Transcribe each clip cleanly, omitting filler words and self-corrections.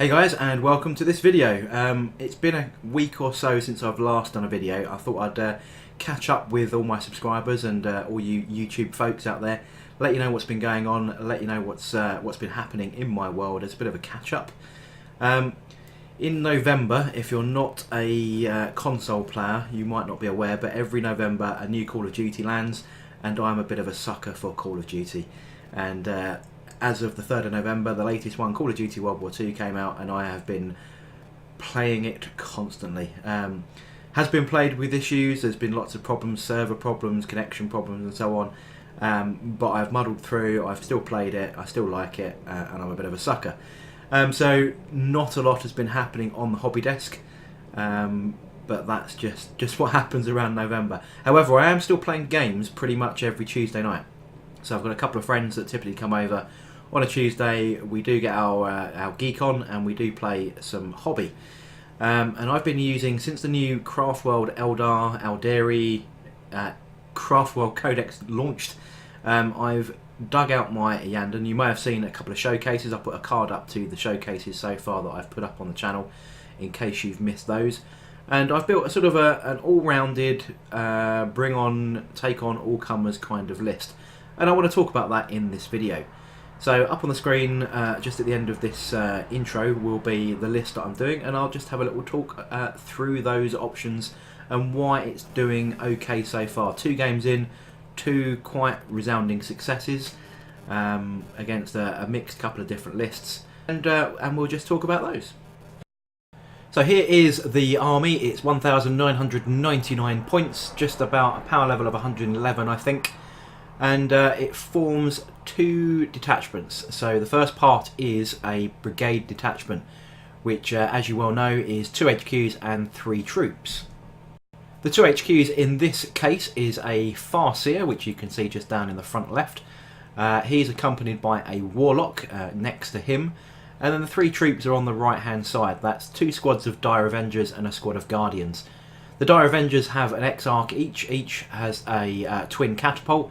Hey guys, and welcome to this video. It's been a week or so since I've last done a video. I thought I'd catch up with all my subscribers and all you YouTube folks out there, let you know what's been going on, let you know what's been happening in my world as a bit of a catch up. In November, if you're not a console player, you might not be aware, but every November a new Call of Duty lands, and I'm a bit of a sucker for Call of Duty. And as of the 3rd of November, the latest one, Call of Duty WYSIWYG, came out, and I have been playing it constantly. Has been played with issues, there's been lots of problems, server problems, connection problems and so on, but I've muddled through, I've still played it, I still like it, and I'm a bit of a sucker. So not a lot has been happening on the hobby desk, but that's just what happens around November. However, I am still playing games pretty much every Tuesday night. So I've got a couple of friends that typically come over on a Tuesday. We do get our geek on, and we do play some hobby. And I've been using, since the new Craftworld Eldar, Aldari, Craftworld Codex launched, I've dug out my Yandon. You may have seen a couple of showcases. I put a card up to the showcases so far that I've put up on the channel in case you've missed those. And I've built a sort of an all-rounded bring on, take on all comers kind of list. And I want to talk about that in this video. So up on the screen, just at the end of this intro, will be the list that I'm doing, and I'll just have a little talk through those options and why it's doing okay so far. 2 games in, 2 quite resounding successes against a mixed couple of different lists, and we'll just talk about those. So here is the army. It's 1,999 points, just about a power level of 111, I think. And it forms 2 detachments. So the first part is a brigade detachment, which as you well know is 2 HQs and 3 troops. The 2 HQs in this case is a Farseer, which you can see just down in the front left. He's accompanied by a Warlock next to him. And then the 3 troops are on the right hand side. That's 2 squads of Dire Avengers and a squad of Guardians. The Dire Avengers have an X-Arc each has a twin catapult.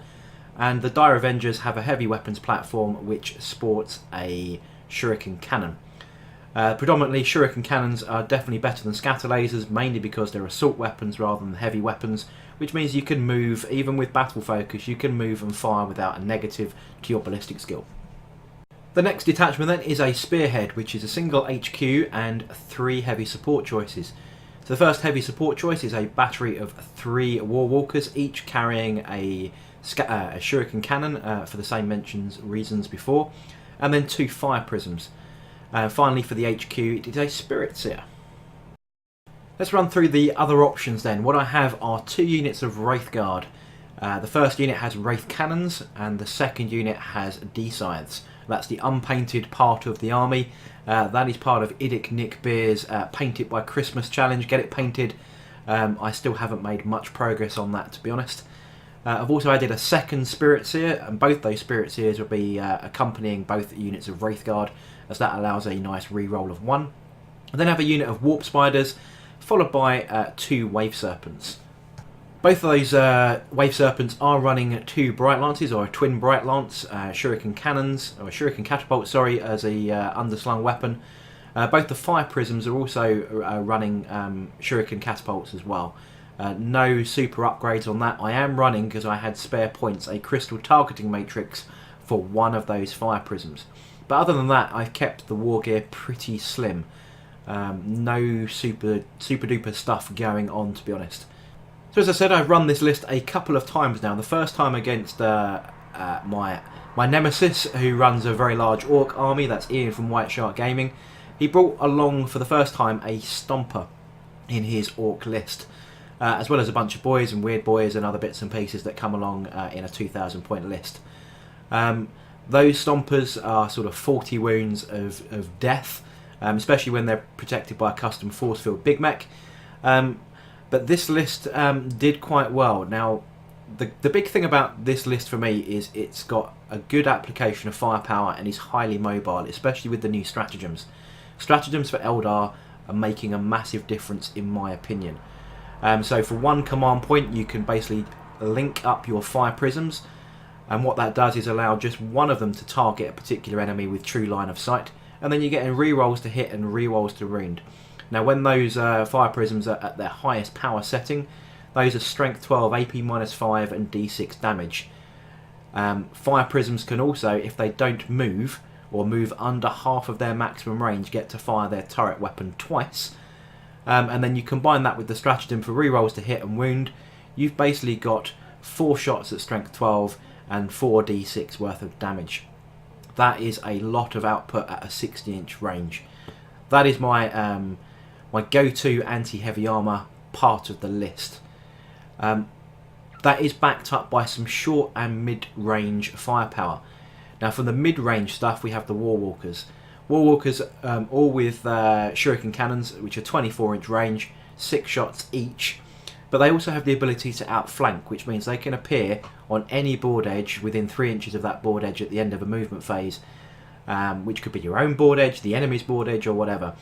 And the Dire Avengers have a heavy weapons platform which sports a shuriken cannon. Predominantly shuriken cannons are definitely better than scatter lasers, mainly because they're assault weapons rather than heavy weapons, which means you can move, even with battle focus, you can move and fire without a negative to your ballistic skill. The next detachment then is a Spearhead, which is a single HQ and 3 heavy support choices. So the first heavy support choice is a battery of 3 Warwalkers, each carrying a shuriken cannon for the same reasons before, and then 2 fire prisms. Finally, for the HQ, it is a Spirit Seer. Let's run through the other options then. What I have are 2 units of Wraith Guard. The first unit has Wraith Cannons, and the second unit has D-Scythes. That's the unpainted part of the army. That is part of Idic Nick Beer's Paint It by Christmas challenge. Get it painted. I still haven't made much progress on that, to be honest. I've also added a second Spirit Seer, and both those Spirit Seers will be accompanying both units of Wraith Guard, as that allows a nice re-roll of 1. And then I have a unit of Warp Spiders, followed by 2 Wave Serpents. Both of those Wave Serpents are running 2 Bright Lances, or a twin Bright Lance, Shuriken Cannons, or a Shuriken Catapult, sorry, as a underslung weapon. Both the Fire Prisms are also running Shuriken Catapults as well. No super upgrades on that. I am running, because I had spare points, a Crystal Targeting Matrix for 1 of those Fire Prisms. But other than that, I've kept the war gear pretty slim. No super duper stuff going on, to be honest. So as I said, I've run this list a couple of times now. The first time against my nemesis, who runs a very large Orc army. That's Ian from White Shark Gaming. He brought along for the first time a Stomper in his Orc list. As well as a bunch of boys and weird boys and other bits and pieces that come along in a 2,000 point list. Those Stompers are sort of 40 wounds of death, especially when they're protected by a custom force field Big Mech. But this list did quite well. Now, the big thing about this list for me is it's got a good application of firepower and is highly mobile, especially with the new stratagems. Stratagems for Eldar are making a massive difference in my opinion. So for 1 command point you can basically link up your 5 prisms, and what that does is allow just one of them to target a particular enemy with true line of sight, and then you're getting rerolls to hit and rerolls to wound. Now when those fire prisms are at their highest power setting, those are strength 12, AP -5 and D6 damage. Fire prisms can also, if they don't move or move under half of their maximum range, get to fire their turret weapon twice. And then you combine that with the stratagem for rerolls to hit and wound, you've basically got 4 shots at strength 12 and 4 D6 worth of damage. That is a lot of output at a 60-inch range. That is my my go-to anti-heavy armour part of the list. That is backed up by some short and mid-range firepower. Now from the mid-range stuff we have the warwalkers. Warwalkers all with shuriken cannons, which are 24-inch range, 6 shots each. But they also have the ability to outflank, which means they can appear on any board edge within 3 inches of that board edge at the end of a movement phase, which could be your own board edge, the enemy's board edge, or whatever.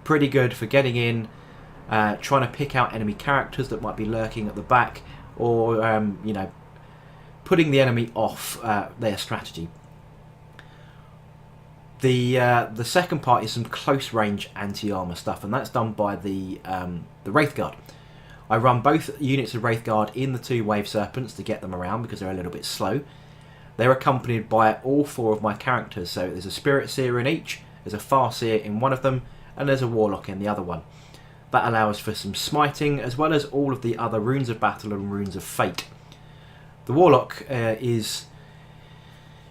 Pretty good for getting in, trying to pick out enemy characters that might be lurking at the back, or you know, putting the enemy off their strategy. The second part is some close range anti-armor stuff, and that's done by the Wraith Guard. I run both units of Wraith Guard in the 2 Wave Serpents to get them around because they're a little bit slow. They're accompanied by all 4 of my characters, so there's a Spirit Seer in each, there's a Farseer in one of them, and there's a Warlock in the other one. That allows for some smiting, as well as all of the other runes of battle and runes of fate. The Warlock is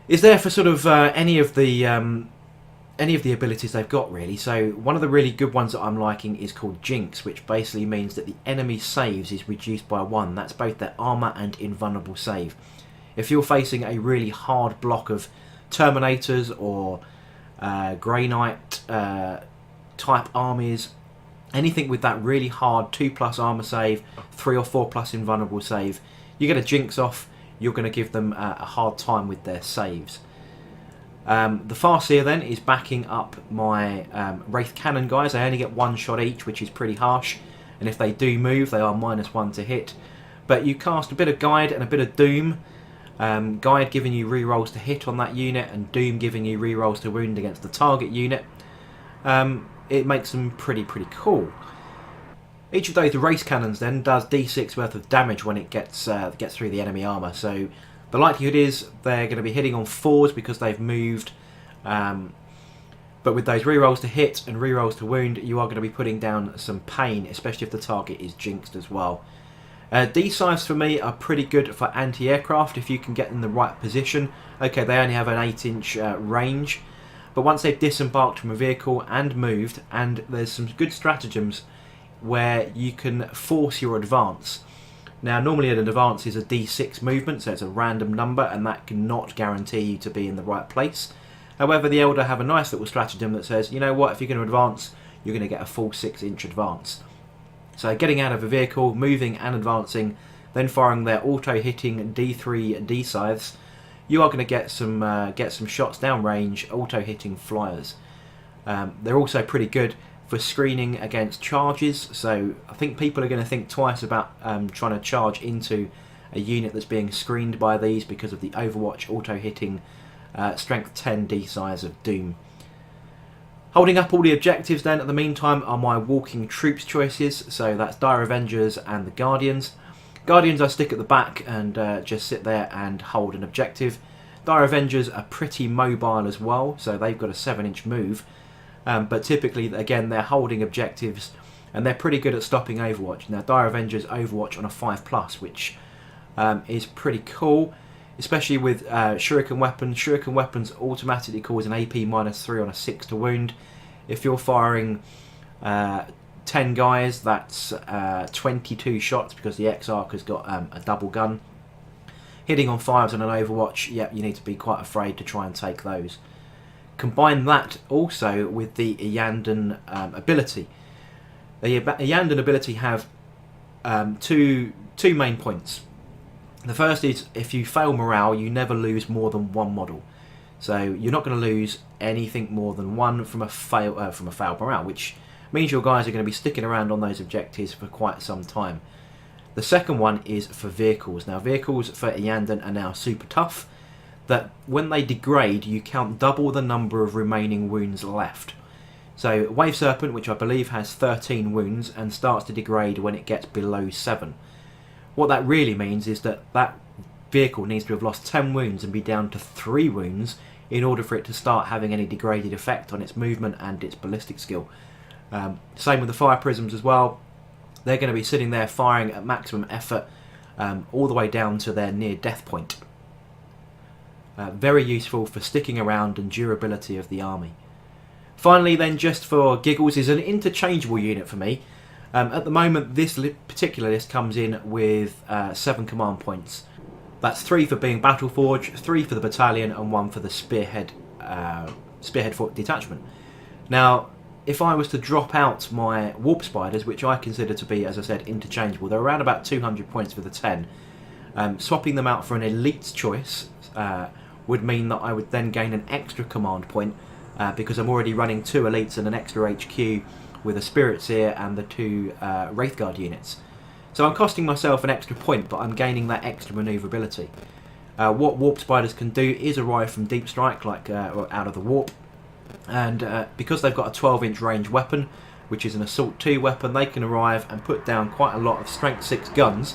there for sort of any of the abilities they've got, really. So one of the really good ones that I'm liking is called Jinx, which basically means that the enemy saves is reduced by 1. That's both their armour and invulnerable save. If you're facing a really hard block of Terminators or Grey Knight type armies, anything with that really hard 2+ armour save, 3 or 4+ invulnerable save, you get a Jinx off, you're going to give them a hard time with their saves. The Farseer then is backing up my Wraith Cannon guys. They only get 1 shot each, which is pretty harsh, and if they do move they are -1 to hit. But you cast a bit of Guide and a bit of Doom. Guide giving you rerolls to hit on that unit, and Doom giving you rerolls to wound against the target unit. It makes them pretty cool. Each of those race cannons then does D6 worth of damage when it gets through the enemy armour. So the likelihood is they're going to be hitting on 4s because they've moved. But with those rerolls to hit and rerolls to wound, you are going to be putting down some pain, especially if the target is jinxed as well. D-sides for me are pretty good for anti-aircraft if you can get in the right position. Okay, they only have an 8-inch range, but once they've disembarked from a vehicle and moved, and there's some good stratagems where you can force your advance. Now normally an advance is a D6 movement, so it's a random number, and that cannot guarantee you to be in the right place. However, the Eldar have a nice little stratagem that says, you know what, if you're going to advance, you're going to get a full 6-inch advance. So getting out of a vehicle, moving and advancing, then firing their auto-hitting D3 D-scythes, you are going to get some shots downrange, auto-hitting flyers. They're also pretty good for screening against charges, so I think people are going to think twice about trying to charge into a unit that's being screened by these because of the Overwatch auto-hitting strength 10 D-size of Doom. Holding up all the objectives then at the meantime are my walking troops choices, so that's Dire Avengers and the Guardians. Guardians I stick at the back and just sit there and hold an objective. Dire Avengers are pretty mobile as well, so they've got a 7-inch move, but typically again they're holding objectives and they're pretty good at stopping Overwatch. Now Dire Avengers Overwatch on a 5+, which is pretty cool, especially with shuriken weapons. Shuriken weapons automatically cause an AP -3 on a 6 to wound. If you're firing 10 guys, that's 22 shots because the X-Arc has got a double gun. Hitting on 5s on an Overwatch, yep, you need to be quite afraid to try and take those. Combine that also with the Iyanden ability. The Iyanden ability have two main points. The first is if you fail morale, you never lose more than 1 model. So you're not going to lose anything more than 1 from a failed morale, which means your guys are going to be sticking around on those objectives for quite some time. The second one is for vehicles. Now vehicles for Iyanden are now super tough. that when they degrade, you count double the number of remaining wounds left. So Wave Serpent, which I believe has 13 wounds and starts to degrade when it gets below 7. What that really means is that that vehicle needs to have lost 10 wounds and be down to 3 wounds in order for it to start having any degraded effect on its movement and its ballistic skill. Same with the Fire Prisms as well. They're going to be sitting there firing at maximum effort all the way down to their near death point. Very useful for sticking around and durability of the army. Finally then, just for giggles, is an interchangeable unit for me. At the moment this particular list comes in with 7 command points. That's 3 for being Battleforge, 3 for the battalion and 1 for the spearhead foot detachment. Now if I was to drop out my Warp Spiders, which I consider to be, as I said, interchangeable, they're around about 200 points for the 10. Swapping them out for an Elite's choice would mean that I would then gain an extra command point because I'm already running 2 Elites and an extra HQ with a Spirit Seer and the 2 Wraithguard units. So I'm costing myself an extra point, but I'm gaining that extra manoeuvrability. What Warp Spiders can do is arrive from Deep Strike, like out of the Warp. And because they've got a 12-inch range weapon, which is an Assault 2 weapon, they can arrive and put down quite a lot of Strength 6 guns,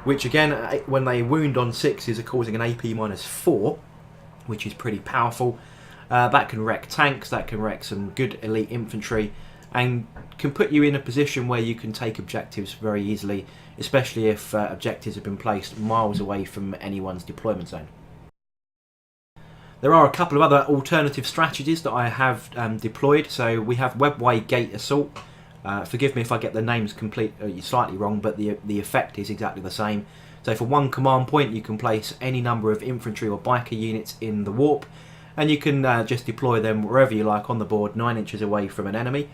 which again, when they wound on 6s, are causing an AP -4, which is pretty powerful. That can wreck tanks, that can wreck some good elite infantry, and can put you in a position where you can take objectives very easily, especially if objectives have been placed miles away from anyone's deployment zone. There are a couple of other alternative strategies that I have deployed. So we have Webway Gate Assault. Forgive me if I get the names slightly wrong, but the effect is exactly the same. So for 1 command point you can place any number of infantry or biker units in the warp, and you can just deploy them wherever you like on the board, 9 inches away from an enemy.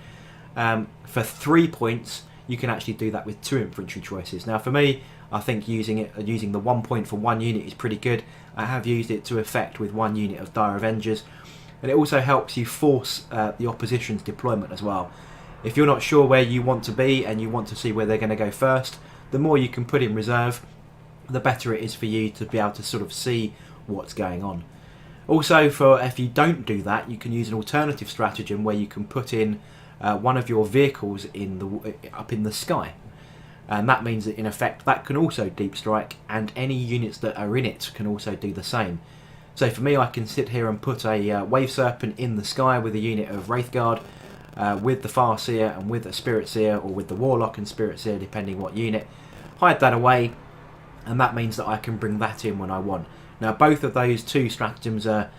For 3 points you can actually do that with 2 infantry choices. Now for me, I think using the 1 point for 1 unit is pretty good. I have used it to effect with 1 unit of Dire Avengers, and it also helps you force the opposition's deployment as well. If you're not sure where you want to be and you want to see where they're going to go first, the more you can put in reserve, the better it is for you to be able to sort of see what's going on. Also, if you don't do that, you can use an alternative stratagem where you can put in one of your vehicles up in the sky. And that means that in effect that can also deep strike, and any units that are in it can also do the same. So for me, I can sit here and put a Wave Serpent in the sky with a unit of Wraithguard, with the Farseer and with a Spirit Seer, or with the Warlock and Spirit Seer depending what unit, hide that away, and that means that I can bring that in when I want. Now both of those 2 stratagems are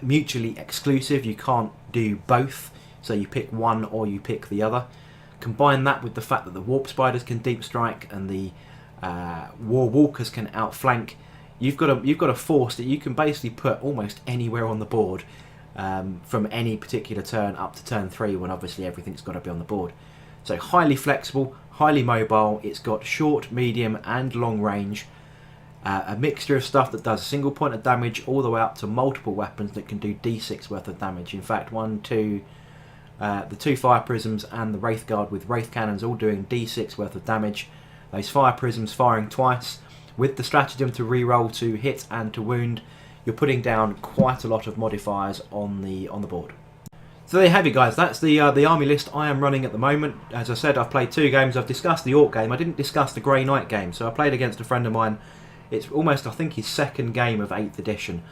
mutually exclusive. You can't do both, so you pick one or you pick the other. Combine that with the fact that the Warp Spiders can deep strike and the Warwalkers can outflank. You've got a force that you can basically put almost anywhere on the board, from any particular turn up to turn 3, when obviously everything's got to be on the board. So highly flexible, highly mobile. It's got short, medium and long range. A mixture of stuff that does a single point of damage all the way up to multiple weapons that can do D6 worth of damage. In fact, the 2 Fire Prisms and the Wraithguard with Wraith Cannons all doing D6 worth of damage. Those Fire Prisms firing twice, with the stratagem to reroll to hit and to wound. You're putting down quite a lot of modifiers on the board. So there you have it, guys. That's the army list I am running at the moment. As I said, I've played 2 games. I've discussed the Orc game. I didn't discuss the Grey Knight game. So I played against a friend of mine. It's almost, I think, his 2nd game of 8th edition.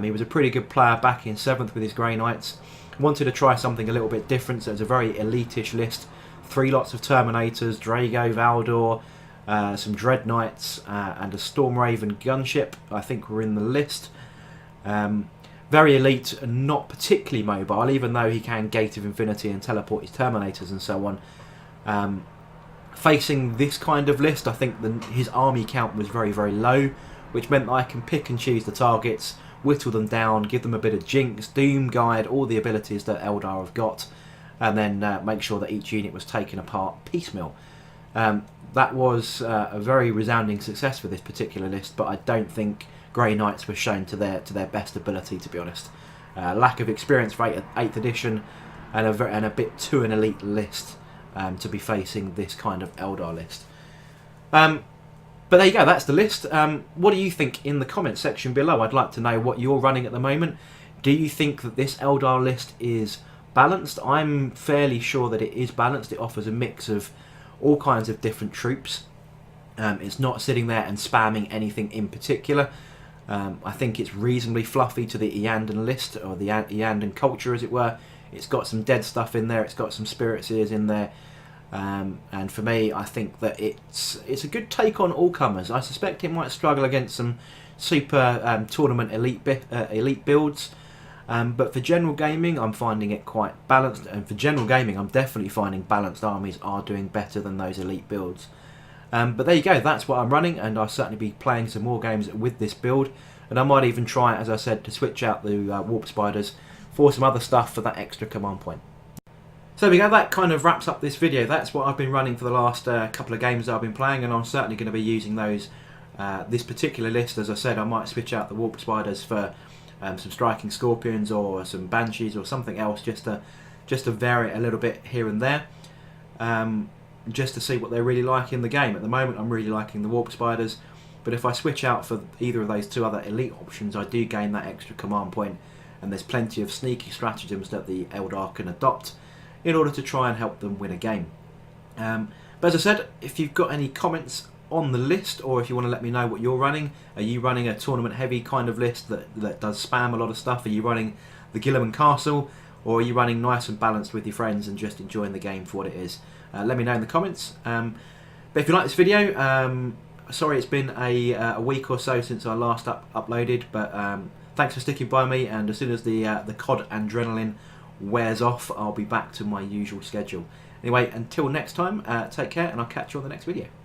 He was a pretty good player back in 7th with his Grey Knights. Wanted to try something a little bit different, so it's a very elite-ish list. 3 lots of Terminators, Drago, Valdor, some Dread Knights, and a Storm Raven gunship, I think, were in the list. Very elite and not particularly mobile, even though he can Gate of Infinity and teleport his Terminators and so on. Facing this kind of list, I think his army count was very, very low, which meant that I can pick and choose the targets, whittle them down, give them a bit of Jinx, Doom Guide, all the abilities that Eldar have got, and then make sure that each unit was taken apart piecemeal. That was a very resounding success for this particular list, but I don't think Grey Knights were shown to their best ability, to be honest. Lack of experience for 8th edition, and a bit too an elite list to be facing this kind of Eldar list. But there you go, that's the list. What do you think in the comments section below? I'd like to know what you're running at the moment. Do you think that this Eldar list is balanced? I'm fairly sure that it is balanced. It offers a mix of all kinds of different troops. It's not sitting there and spamming anything in particular. I think it's reasonably fluffy to the Eandan list, or the Eandan culture as it were. It's got some dead stuff in there, it's got some spirit seers in there. And for me, I think that it's a good take on all comers. I suspect it might struggle against some super tournament elite builds, but for general gaming, I'm finding it quite balanced. And for general gaming, I'm definitely finding balanced armies are doing better than those elite builds. But there you go. That's what I'm running, and I'll certainly be playing some more games with this build. And I might even try, as I said, to switch out the warp spiders for some other stuff for that extra command point. So there we go, that kind of wraps up this video. That's what I've been running for the last couple of games that I've been playing, and I'm certainly going to be using those. This particular list, as I said, I might switch out the warp spiders for some striking scorpions or some banshees or something else, just to vary it a little bit here and there, just to see what they're really like in the game. At the moment, I'm really liking the warp spiders, but if I switch out for either of those two other elite options, I do gain that extra command point, and there's plenty of sneaky stratagems that the Eldar can adopt in order to try and help them win a game. But as I said, if you've got any comments on the list, or if you want to let me know what you're running, are you running a tournament heavy kind of list that does spam a lot of stuff? Are you running the Guilliman Castle, or are you running nice and balanced with your friends and just enjoying the game for what it is? Let me know in the comments. But if you like this video, sorry it's been a week or so since I last uploaded, but thanks for sticking by me, and as soon as the COD adrenaline wears off, I'll be back to my usual schedule. Anyway, until next time, take care, and I'll catch you on the next video.